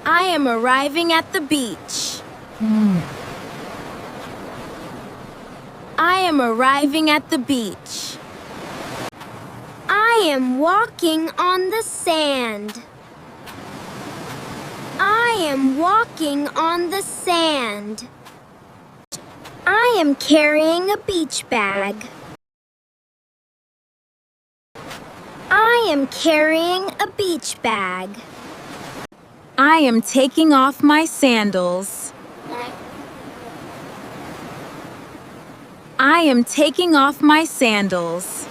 I am arriving at the beach. I am arriving at the beach. I am walking on the sand. I am walking on the sand. I am carrying a beach bag. I am carrying a beach bag. I am taking off my sandals. I am taking off my sandals.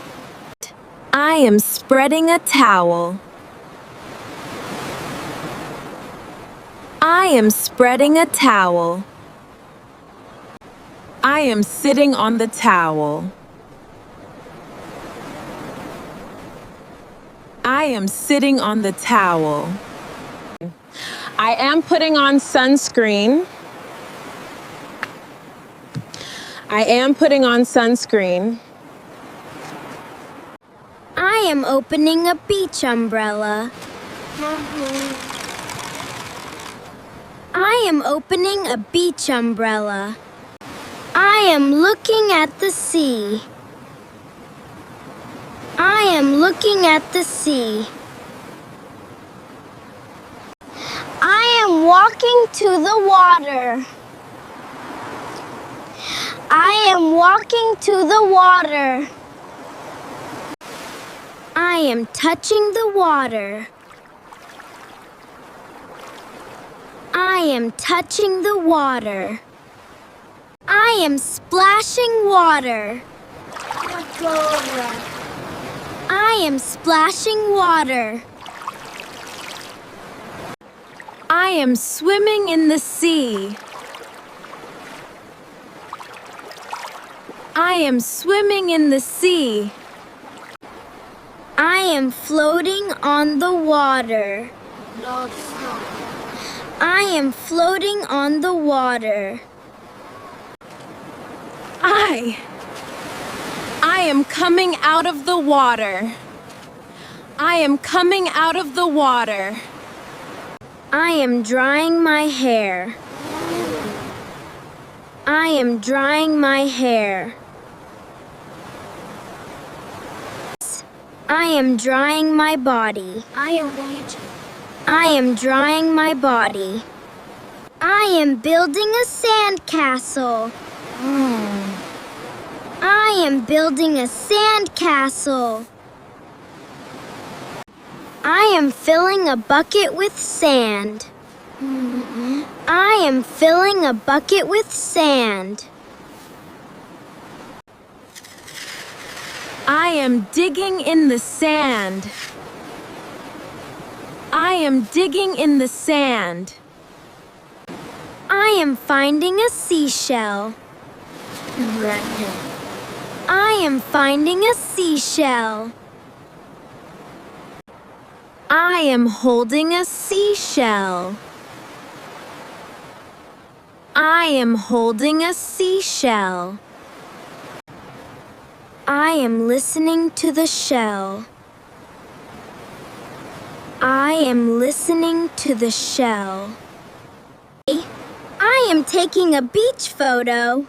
I am spreading a towel. I am spreading a towel. I am sitting on the towel. I am sitting on the towel. I am putting on sunscreen. I am putting on sunscreen. I am opening a beach umbrella. I am opening a beach umbrella. I am looking at the sea. I am looking at the sea. I am walking to the water. I am walking to the water. I am touching the water. I am touching the water. I am splashing water. I am splashing water. I am swimming in the sea. I am swimming in the sea. I am floating on the water. I am floating on the water. I am coming out of the water. I am coming out of the water. I am drying my hair. I am drying my hair. I am drying my body. I am drying my body. I am building a sandcastle. I am building a sandcastle. I am filling a bucket with sand. I am filling a bucket with sand. I am digging in the sand. I am digging in the sand. I am finding a seashell. I am finding a seashell. I am holding a seashell. I am holding a seashell. I am listening to the shell. I am listening to the shell. I am taking a beach photo.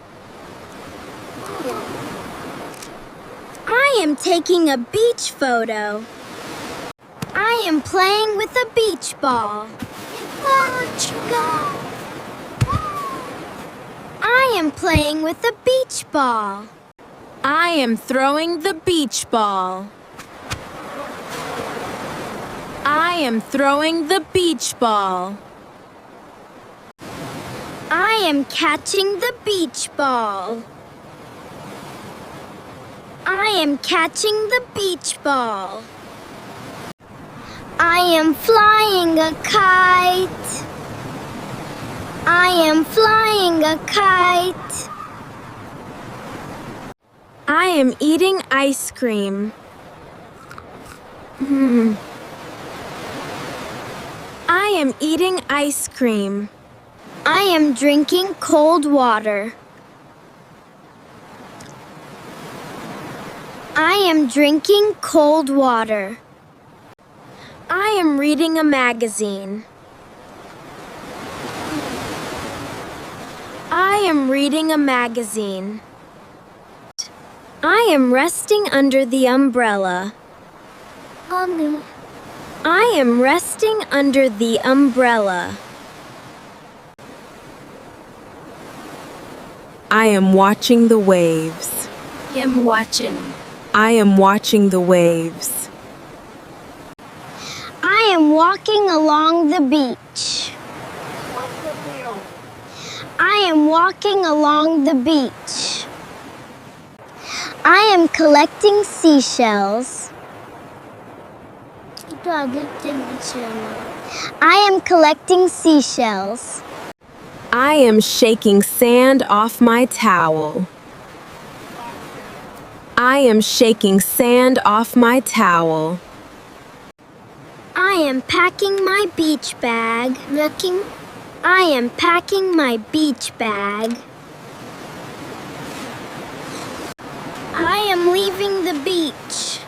I am taking a beach photo. I am playing with a beach ball. I am playing with a beach ball. I am throwing the beach ball. I am throwing the beach ball. I am catching the beach ball. I am catching the beach ball. I am flying a kite. I am flying a kite. I am eating ice cream. I am eating ice cream. I am drinking cold water. I am drinking cold water. I am reading a magazine. I am reading a magazine. I am resting under the umbrella. I am resting under the umbrella. I am watching the waves. I am watching. I am watching the waves. I am walking along the beach. I am walking along the beach. I am collecting seashells. I am collecting seashells. I am shaking sand off my towel. I am shaking sand off my towel. I am packing my beach bag. I am packing my beach bag. I am leaving the beach.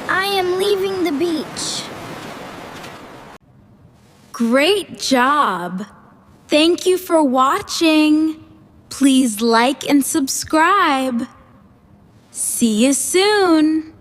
I am leaving the beach. Great job! Thank you for watching. Please like and subscribe. See you soon.